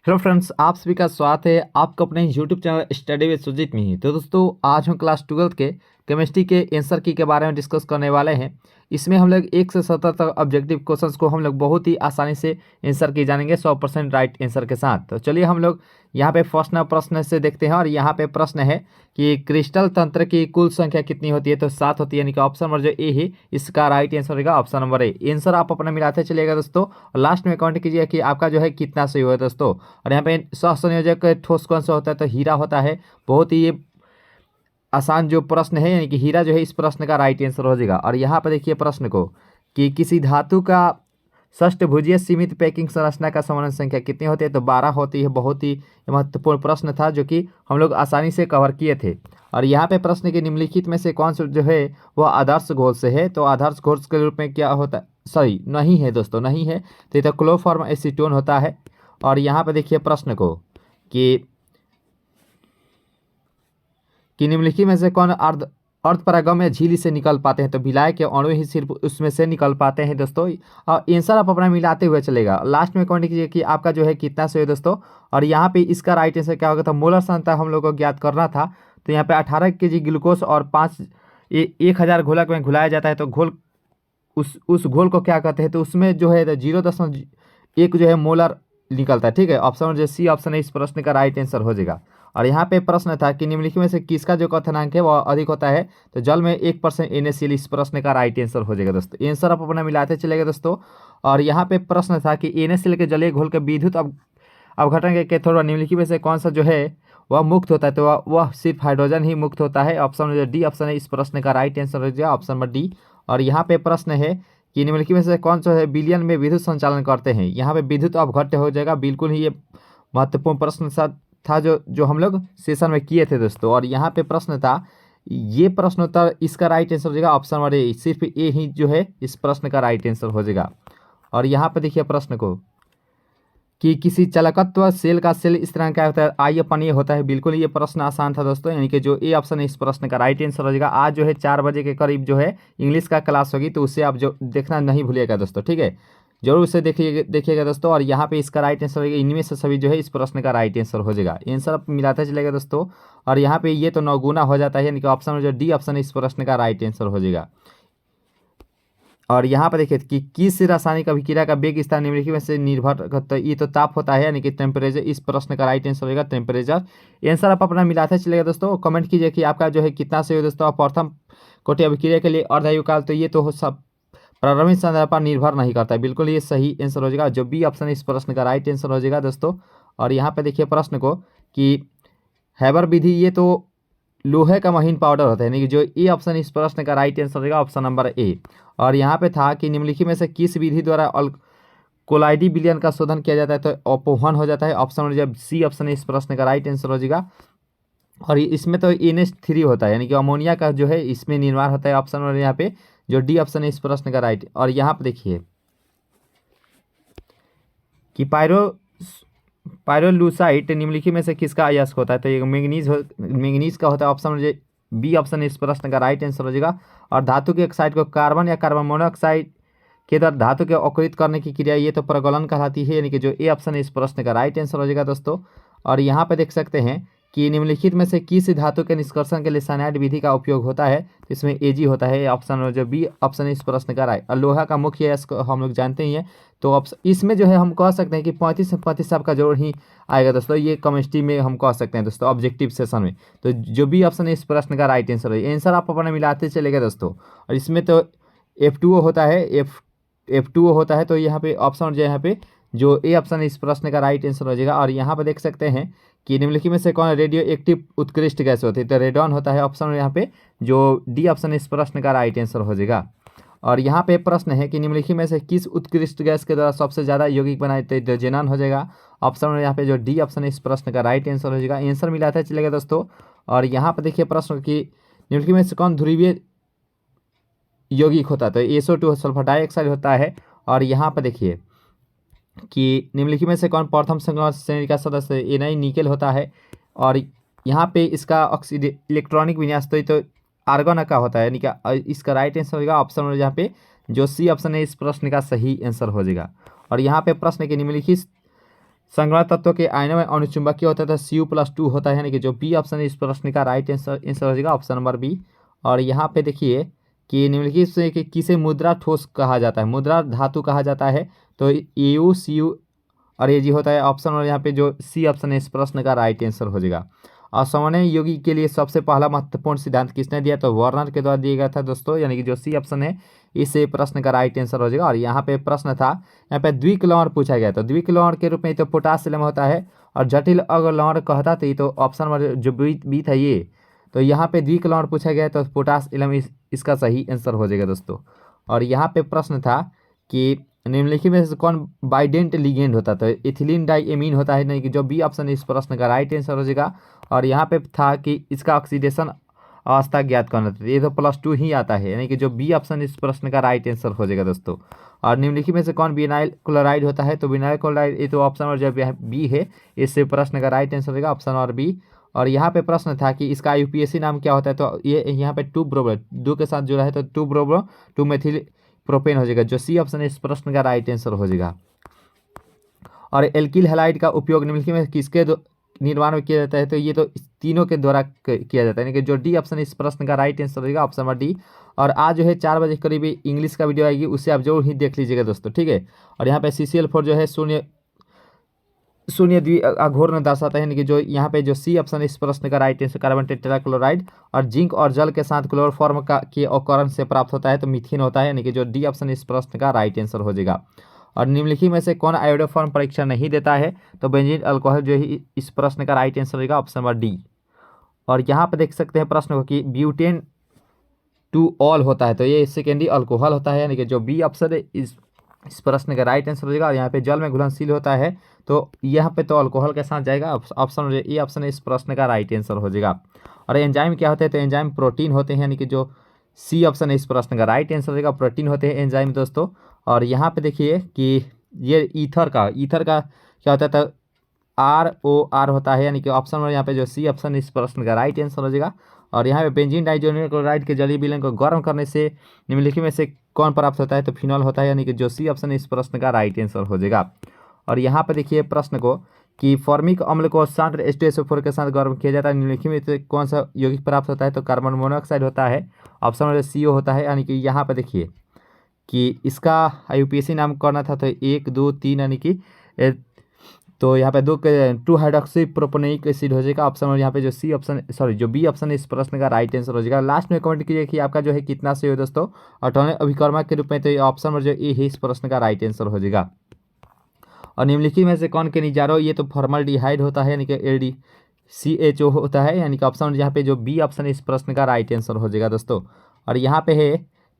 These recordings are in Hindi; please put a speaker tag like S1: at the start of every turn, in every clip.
S1: हेलो फ्रेंड्स, आप सभी का स्वागत है आपका अपने YouTube channel study with Sujeet में ही। तो दोस्तों, आज हम क्लास 12 के केमिस्ट्री के आंसर की के बारे में डिस्कस करने वाले हैं। इसमें हम लोग 1 से 70 तक ऑब्जेक्टिव क्वेश्चंस को हम लोग बहुत ही आसानी से आंसर की जानेंगे 100% राइट आंसर के साथ। तो चलिए हम लोग यहाँ पे फर्स्ट प्रश्न से देखते हैं। और यहाँ पे प्रश्न है कि क्रिस्टल तंत्र की कुल संख्या कितनी होती है। तो 7 होती है, यानी कि ऑप्शन नंबर जो ए है इसका राइट आंसर होगा ऑप्शन नंबर ए। आंसर आप अपना मिलाते चलिएगा दोस्तों, और लास्ट में कमेंट कीजिए कि आपका जो है कितना सही हुआ दोस्तों। और यहाँ पे सहसंयोजक ठोस कौन सा होता है, तो हीरा होता है। बहुत ही ये आसान जो प्रश्न है, यानी कि हीरा जो है इस प्रश्न का राइट आंसर हो जाएगा। और यहाँ पर देखिए प्रश्न को कि किसी धातु का षष्ठभुजीय सीमित पैकिंग संरचना का समान संख्या कितनी होती है। तो 12 होती है। बहुत ही महत्वपूर्ण प्रश्न था जो कि हम लोग आसानी से कवर किए थे। और यहाँ पे प्रश्न के निम्नलिखित में से कौन सा जो है वह आदर्श घोल से है। तो आदर्श घोल के रूप में क्या होता है, सॉरी नहीं है दोस्तों, नहीं है। तो ये तो क्लोरोफॉर्म एसीटोन होता है। और यहाँ पे देखिए प्रश्न को कि निम्नलिखित में से कौन अर्धपरागम या झिल्ली से निकल पाते हैं। तो विलाय के अणु ही सिर्फ उसमें से निकल पाते हैं दोस्तों। और आंसर आप अपना मिलाते हुए चलेगा, लास्ट में कमेंट कीजिए कि आपका जो है कितना सही है दोस्तों। और यहाँ पे इसका राइट आंसर क्या होगा, तो मोलर सांद्रता हम लोग को ज्ञात करना था। तो यहाँ पे 18 kg ग्लूकोज और 1000 घोलक में घुलाया जाता है। तो घोल उस घोल को क्या कहते हैं, तो उसमें जो है 0.1 जो है मोलर निकलता है। ठीक है, ऑप्शन जो सी ऑप्शन है इस प्रश्न का राइट आंसर हो जाएगा। और यहाँ पे प्रश्न था कि निम्नलिखित में से किसका जो क्वथनांक है वह अधिक होता है। तो जल में 1% NaCl इस प्रश्न का राइट आंसर हो जाएगा दोस्तों। आंसर आप अपना मिलाते चलेगा दोस्तों। और यहाँ पे प्रश्न था कि NaCl के जलीय घोल के विद्युत अवघटन के कैथोड निम्नलिखित में से कौन सा जो है वह मुक्त होता है। तो वह सिर्फ हाइड्रोजन ही मुक्त होता है। ऑप्शन जो डी ऑप्शन है इस प्रश्न का राइट आंसर हो जाएगा ऑप्शन नंबर डी। और यहाँ पे प्रश्न है कि निम्नलिखित में से कौन सा है बिलियन में विद्युत संचालन करते हैं। यहाँ पे विद्युत अवघट्य हो जाएगा। बिल्कुल ही ये महत्वपूर्ण प्रश्न था जो हम लोग सेशन में किए थे दोस्तों। और यहाँ पे प्रश्न था, ये प्रश्न उत्तर इसका राइट आंसर हो जाएगा ऑप्शन नंबर ए। सिर्फ ए ही जो है इस प्रश्न का राइट आंसर हो जाएगा। और यहाँ पे देखिए प्रश्न को कि किसी चालकत्व सेल का सेल इस तरह क्या होता है, आई अपन ये होता है। बिल्कुल ये प्रश्न आसान था दोस्तों, यानी कि जो ए ऑप्शन है इस प्रश्न का राइट आंसर हो जाएगा। आज जो है 4 बजे के करीब जो है इंग्लिश का क्लास होगी, तो उससे आप जो देखना नहीं भूलिएगा दोस्तों। ठीक है, जरूर उसे देखिएगा दोस्तों। और यहाँ पे इसका राइट आंसर होगा इनमें से सभी जो है इस प्रश्न का राइट आंसर हो जाएगा। आंसर आप मिलाते चलेगा दोस्तों। और यहाँ पे ये तो 9 गुना हो जाता है, यानी कि ऑप्शन जो डी ऑप्शन है इस प्रश्न का राइट आंसर हो जाएगा। और यहाँ पर देखिए कि किस रासायनिक अभिक्रिया का वेग स्थान निम्नलिखित में से निर्भर करता है। ये तो ताप होता है, यानी कि टेम्परेचर इस प्रश्न का राइट आंसर होगा टेम्परेचर। आंसर आप अपना मिलाते चलेगा दोस्तों। कमेंट कीजिए कि आपका जो है कितना सही हो दोस्तों। प्रथम कोटि अभिक्रिया के लिए अर्धायु काल, तो ये तो सब प्रारंभिक संरचना पर निर्भर नहीं करता है। बिल्कुल ये सही आंसर हो जाएगा, जो बी ऑप्शन इस प्रश्न का राइट आंसर हो जाएगा दोस्तों। और यहाँ पे देखिए प्रश्न को कि हैबर विधि, ये तो लोहे का महीन पाउडर होता है, यानी कि जो ए ऑप्शन इस प्रश्न का राइट आंसर होगा ऑप्शन नंबर ए। और यहाँ पे था कि निम्नलिखित में से किस विधि द्वारा कोलाइडी विलयन का शोधन किया जाता है। तो अपवहन हो जाता है। ऑप्शन नंबर जब सी ऑप्शन इस प्रश्न का राइट आंसर हो जाएगा। और इसमें तो NH3 होता है, यानी कि अमोनिया का जो है इसमें निर्माण होता है। ऑप्शन नंबर यहाँ पे जो डी ऑप्शन है इस प्रश्न का राइट। और यहाँ पे देखिए कि पायरोलुसाइट निम्नलिखित में से किसका अयस्क होता है। तो ये मैंगनीज का होता है। ऑप्शन जो बी ऑप्शन इस प्रश्न का राइट आंसर हो जाएगा। और धातु के ऑक्साइड को कार्बन या कार्बन मोनोऑक्साइड के द्वारा धातु के अकुरित करने की क्रिया, ये तो प्रगलन कहलाती है, यानी कि जो ए ऑप्शन है इस प्रश्न का राइट आंसर हो जाएगा दोस्तों। और यहाँ पे देख सकते हैं कि निम्नलिखित में से किस धातु के निष्कर्षण के लिए साइनाइड विधि का उपयोग होता है। तो इसमें एजी होता है। ऑप्शन जो बी ऑप्शन इस प्रश्न का राइट। और लोहा का मुख्य अयस्क हम लोग जानते ही हैं। तो ऑप्शन इसमें जो है हम कह सकते हैं कि 35 आपका जरूर ही आएगा दोस्तों। ये केमिस्ट्री में हम कह सकते हैं दोस्तों ऑब्जेक्टिव सेशन में। तो जो बी ऑप्शन है इस प्रश्न का राइट आंसर है। आंसर आप अपना मिलाते चलेगा दोस्तों। और इसमें तो F2O होता है, F2O होता है। तो यहाँ पे ऑप्शन जो यहाँ पे जो ए ऑप्शन इस प्रश्न का राइट आंसर हो जाएगा। और यहाँ पे देख सकते हैं कि निम्नलिखित में से कौन रेडियो एक्टिव उत्कृष्ट गैस होती है। तो रेडॉन होता है। ऑप्शन यहाँ पे जो डी ऑप्शन इस प्रश्न का राइट आंसर हो जाएगा। और यहाँ पे प्रश्न है कि निम्नलिखित में से किस उत्कृष्ट गैस के द्वारा सबसे ज़्यादा यौगिक बनाए, तो जेनॉन हो जाएगा। ऑप्शन यहाँ पे जो डी ऑप्शन इस प्रश्न का राइट आंसर हो जाएगा। आंसर मिलाता चलेगा दोस्तों। और यहाँ पे देखिए प्रश्न की निम्नलिखित में से कौन ध्रुवीय यौगिक होता है। तो SO2 सल्फर डाइऑक्साइड होता है। और यहाँ पे देखिए कि निम्नलिखित में से कौन प्रथम संक्रमण श्रेणी का सदस्य, एनाई निकेल होता है। और यहाँ पे इसका इलेक्ट्रॉनिक विन्यास तो आर्गन का होता है, यानी कि इसका राइट आंसर होगा ऑप्शन यहाँ पे जो सी ऑप्शन है इस प्रश्न का सही आंसर हो जाएगा। और यहाँ पे प्रश्न के निम्नलिखित संक्रमण तत्व के आयनों में अनुचुंबकीय होता है तो Cu+2 होता है, यानी कि जो बी ऑप्शन इस प्रश्न का राइट आंसर हो जाएगा ऑप्शन नंबर बी। और यहाँ पे देखिए कि निम्नलिखित से कि किसे मुद्रा ठोस कहा जाता है, मुद्रा धातु कहा जाता है, तो EU CU और ये जी होता है ऑप्शन, और यहाँ पे जो सी ऑप्शन है इस प्रश्न का राइट आंसर हो जाएगा। और सामान्य योगी के लिए सबसे पहला महत्वपूर्ण सिद्धांत किसने दिया, तो वार्नर के द्वारा दिया गया था दोस्तों, यानी कि जो सी ऑप्शन है इस प्रश्न का राइट आंसर हो जाएगा। और यहाँ पे प्रश्न था, यहाँ पे द्विक्लवण पूछा गया, तो द्विक्लवण के रूप में तो पोटासियम होता है, और जटिल अग्रलवण कहता तो ये तो ऑप्शन नंबर जो बी था ये, तो यहाँ पे द्विक्लवण पूछा गया तो पोटासियम इसका सही आंसर हो जाएगा दोस्तों। और यहाँ पे प्रश्न था कि निम्नलिखित में से कौन बाइडेंट लिगेंड होता है, तो इथिलीन डाइएमीन होता है, नहीं कि जो बी ऑप्शन इस प्रश्न का राइट आंसर हो जाएगा। और यहाँ पे था कि इसका ऑक्सीडेशन अवस्था ज्ञात करना था, ये तो +2 ही आता है, यानी कि जो बी ऑप्शन इस प्रश्न का राइट आंसर हो जाएगा दोस्तों। और निम्नलिखित में से कौन विनाइल क्लोराइड होता है, तो विनाइल क्लोराइड ये तो ऑप्शन और जब बी है, इससे प्रश्न का राइट आंसर होगा ऑप्शन और बी। और यहाँ पे प्रश्न था कि इसका यूपीएससी नाम क्या होता है, तो ये यहाँ पे 2-ब्रोमो 2 के साथ जुड़ा है तो 2-ब्रोमो 2-मेथिल प्रोपेन हो जाएगा, जो सी ऑप्शन है इस प्रश्न का राइट आंसर हो जाएगा। और एल्किल हैलाइड का उपयोग निम्नलिखित में किसके निर्माण में किया जाता है, तो ये तो तीनों के द्वारा किया जाता है, यानी कि जो डी ऑप्शन इस प्रश्न का राइट आंसर होगा ऑप्शन नंबर डी। और आज जो है 4 बजे करीब इंग्लिश का वीडियो आएगी, उससे आप जरूर ही देख लीजिएगा दोस्तों, ठीक है। और यहाँ पे CCl4 जो है शून्य द्विअघोर दर्शाता है, यानी कि जो यहाँ पे जो सी ऑप्शन इस प्रश्न का राइट आंसर कार्बन टेट्राक्लोराइड, और जिंक और जल के साथ क्लोरोफॉर्म का के अवकरण से प्राप्त होता है तो मीथेन होता है, यानी कि जो डी ऑप्शन इस प्रश्न का राइट आंसर हो जाएगा। और निम्नलिखित में से कौन आयोडोफॉर्म परीक्षण नहीं देता है, तो बेंजीन अल्कोहल जो है इस प्रश्न का राइट आंसर होगा ऑप्शन नंबर डी। और यहाँ पे देख सकते हैं प्रश्न को कि ब्यूटेन टू ऑल होता है, तो ये सेकेंडरी अल्कोहल होता है, यानी कि जो बी ऑप्शन है इस प्रश्न का राइट आंसर हो जाएगा। और यहाँ पे जल में घुलनशील होता है, तो यहाँ पे तो अल्कोहल के साथ जाएगा ऑप्शन, ये ऑप्शन इस प्रश्न का राइट आंसर हो जाएगा। और एंजाइम क्या होते हैं, तो एंजाइम प्रोटीन होते हैं, यानी कि जो सी ऑप्शन है इस प्रश्न का राइट आंसर हो जाएगा, प्रोटीन होते हैं एंजाइम दोस्तों। और यहाँ पे देखिए कि ये ईथर का क्या होता है, तो ROR होता है, यानी कि ऑप्शन में यहाँ पे जो सी ऑप्शन इस प्रश्न का राइट आंसर हो जाएगा। और यहाँ पे बेंजीन डाइजोनियम क्लोराइड के जलीय विलयन को गर्म करने से निम्नलिखित में से कौन प्राप्त होता है, तो फिनॉल होता है, यानी कि जो सी ऑप्शन इस प्रश्न का राइट आंसर हो जाएगा। और यहाँ पे देखिए प्रश्न को कि फॉर्मिक अम्ल को सांद्र H2SO4 के साथ गर्म किया जाता है, निम्नलिखित में से कौन सा यौगिक प्राप्त होता है, तो कार्बन मोनोऑक्साइड होता है, ऑप्शन में CO होता है। यानी कि यहाँ पे देखिए कि इसका IUPAC नाम करना था, तो 1 2 3 यानी कि तो यहाँ पे 2 हाइड्रोक्सी प्रोपोनिक एसिड हो जाएगा ऑप्शन, और यहाँ पे जो सी ऑप्शन जो बी ऑप्शन इस प्रश्न का राइट आंसर हो जाएगा। लास्ट में कमेंट कीजिए कि आपका जो है कितना सही हो दोस्तों, ऑटोनॉमिक अभिकर्मा के रूप में, तो ये ऑप्शन में जो ए है इस प्रश्न का राइट आंसर हो जाएगा। और निम्नलिखित में से कौन के निजारो, ये तो फॉर्मल्डिहाइड होता है, यानी कि LDCHO होता है, यानी कि ऑप्शन यहाँ पे जो बी ऑप्शन इस प्रश्न का राइट आंसर हो जाएगा दोस्तों। और यहाँ पे है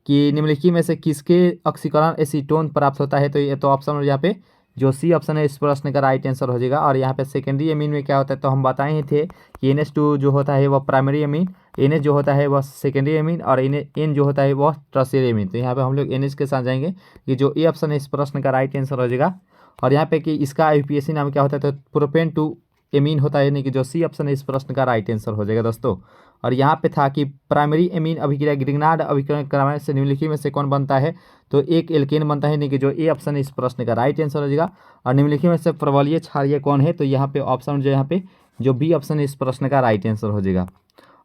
S1: कि निम्नलिखित में से किसके ऑक्सीकरण एसीटोन प्राप्त होता है, तो ये तो ऑप्शन यहाँ पे जो सी ऑप्शन है इस प्रश्न का राइट आंसर हो जाएगा। और यहाँ पे सेकेंडरी अमीन में क्या होता है, तो हम बताए ही थे कि NH2 जो होता है वह प्राइमरी अमीन, NH जो होता है वह सेकेंडरी अमीन, और N जो होता है वह टर्शियरी अमीन। तो यहाँ पे हम लोग NH के साथ जाएंगे कि जो ए ऑप्शन है इस प्रश्न का राइट आंसर हो जाएगा। और यहाँ पे कि इसका IUPAC नाम क्या होता है, तो प्रोपेन टू एमीन होता है, यानी कि जो सी ऑप्शन है इस प्रश्न का राइट आंसर हो जाएगा दोस्तों। और यहाँ पे था कि प्राइमरी एमीन अभिक्रिया ग्रिग्नार्ड अभिकरण कराने से निम्नलिखित में से कौन बनता है, तो एक एल्केन बनता है, यानी कि जो ए ऑप्शन इस प्रश्न का राइट आंसर हो जाएगा। और निम्नलिखित में से प्रबलीय क्षारीय कौन है, तो यहाँ पे ऑप्शन जो यहाँ पे जो बी ऑप्शन इस प्रश्न का राइट आंसर हो जाएगा।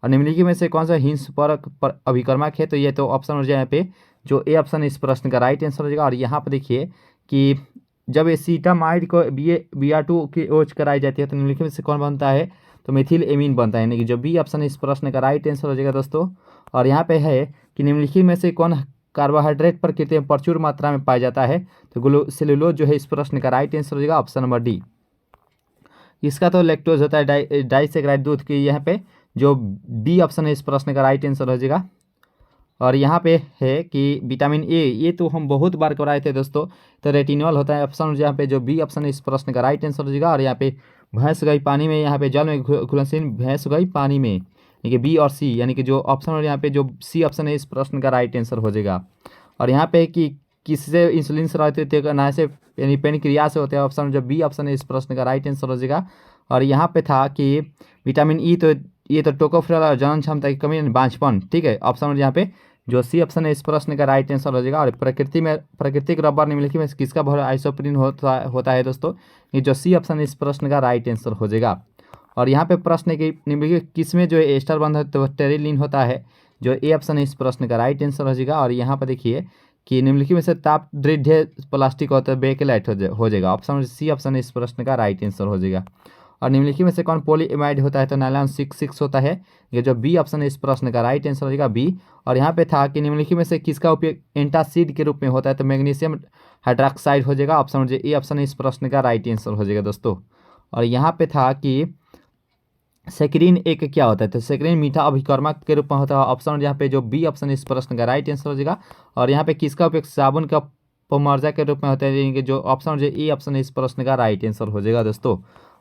S1: और निम्नलिखित में से कौन सा हिंसपरक अभिकर्मक है, तो ये तो ऑप्शन हो जाए यहाँ पे जो ए ऑप्शन इस प्रश्न का राइट आंसर हो जाएगा। और यहाँ पे देखिए कि जब एसीटामाइड को BR2 की ओज कराई जाती है, तो निम्नलिखित में से कौन बनता है, तो मेथिल एमीन बनता है, यानी कि जो बी ऑप्शन इस प्रश्न का राइट आंसर हो जाएगा दोस्तों। और यहाँ पे है कि निम्नलिखित में से कौन कार्बोहाइड्रेट प्रकृति में प्रचुर मात्रा में पाया जाता है, तो सेलुलोज जो है इस प्रश्न का राइट आंसर हो जाएगा ऑप्शन नंबर डी। इसका तो लैक्टोज होता है डाइसेक्राइड दूध की, यहाँ पे जो बी ऑप्शन है इस प्रश्न का राइट आंसर हो जाएगा। और यहाँ पे है कि विटामिन ए, ये तो हम बहुत बार कराए थे दोस्तों, तो रेटिनॉल होता है ऑप्शन, यहाँ पे जो बी ऑप्शन है इस प्रश्न का राइट आंसर हो जाएगा। और यहाँ पे भैंस गई पानी में, यहाँ पे जल में घुलनशील भैंस गई पानी में, यानी कि बी और सी, यानी कि जो ऑप्शन है यहाँ पे जो सी ऑप्शन है इस प्रश्न का राइट आंसर हो जाएगा। और यहाँ पे कि किससे इंसुलिन स्रावित ना से यानी पेनक्रिया से होते हैं, ऑप्शन जो बी ऑप्शन है इस प्रश्न का राइट आंसर हो जाएगा। और यहाँ पे था कि विटामिन ई, तो ये तो टोकोफेरॉल और जनन क्षमता की कमी बांझपन, ठीक है, ऑप्शन यहाँ पे जो सी ऑप्शन है इस प्रश्न का राइट आंसर हो जाएगा। और प्राकृतिक रबर निम्नलिखित में किसका बहुलक आइसोप्रीन होता है दोस्तों, ये जो सी ऑप्शन इस प्रश्न का राइट आंसर हो जाएगा। और यहाँ पे प्रश्न है कि निम्नलिखित किस में जो है एस्टर बंध है तो टेरिलीन होता है, जो ए ऑप्शन है इस प्रश्न का राइट आंसर हो जाएगा। और यहाँ पर देखिए कि निम्नलिखित में से ताप दृढ़ प्लास्टिक होता है बेकेलाइट हो जाएगा। ऑप्शन सी ऑप्शन इस प्रश्न का राइट आंसर हो जाएगा। और निम्नलिखित में से कौन पॉलीएमाइड होता है तो नायलॉन 6 होता है, ये जो बी ऑप्शन है इस प्रश्न का राइट आंसर हो जाएगा बी। और यहाँ पे था कि निम्नलिखित में से किसका उपयोग एंटासिड के रूप में होता है तो मैग्नीशियम हाइड्रोक्साइड हो जाएगा। ऑप्शन जो ए ऑप्शन इस प्रश्न का राइट आंसर हो जाएगा दोस्तों। और यहाँ पे था कि सेक्रीन एक क्या होता है तो सेक्रीन मीठा अभिकर्मक के रूप में होता है। ऑप्शन यहाँ पे जो बी ऑप्शन इस प्रश्न का राइट आंसर हो जाएगा। और यहाँ पे किसका उपयोग साबुन का अपमर्जा के रूप में होता है, यानी कि जो ऑप्शन जो ए ऑप्शन इस प्रश्न का राइट आंसर हो जाएगा दोस्तों।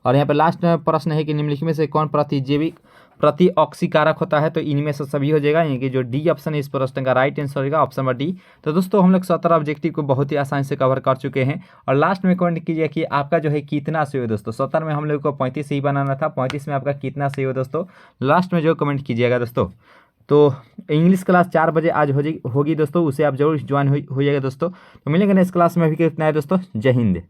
S1: और यहाँ पे लास्ट प्रश्न है कि निम्नलिखित में से कौन प्रति ऑक्सीकारक होता है तो इनमें से सभी हो जाएगा, यानी कि जो डी ऑप्शन है इस प्रश्न का राइट आंसर होगा ऑप्शन नंबर डी। तो दोस्तों हम लोग 17 ऑब्जेक्टिव को बहुत ही आसानी से कवर कर चुके हैं। और लास्ट में कमेंट कीजिए कि आपका जो है कितना सही हो दोस्तों। 17 में हम लोग को 35 ही बनाना था, 35 में आपका कितना सही हो दोस्तों, लास्ट में जो कमेंट कीजिएगा दोस्तों। तो इंग्लिश क्लास 4 बजे आज होगी दोस्तों, उसे आप जरूर ज्वाइन हो जाएगा दोस्तों। तो मिलेंगे नेक्स्ट क्लास में, अभी कितना है दोस्तों, जय हिंद।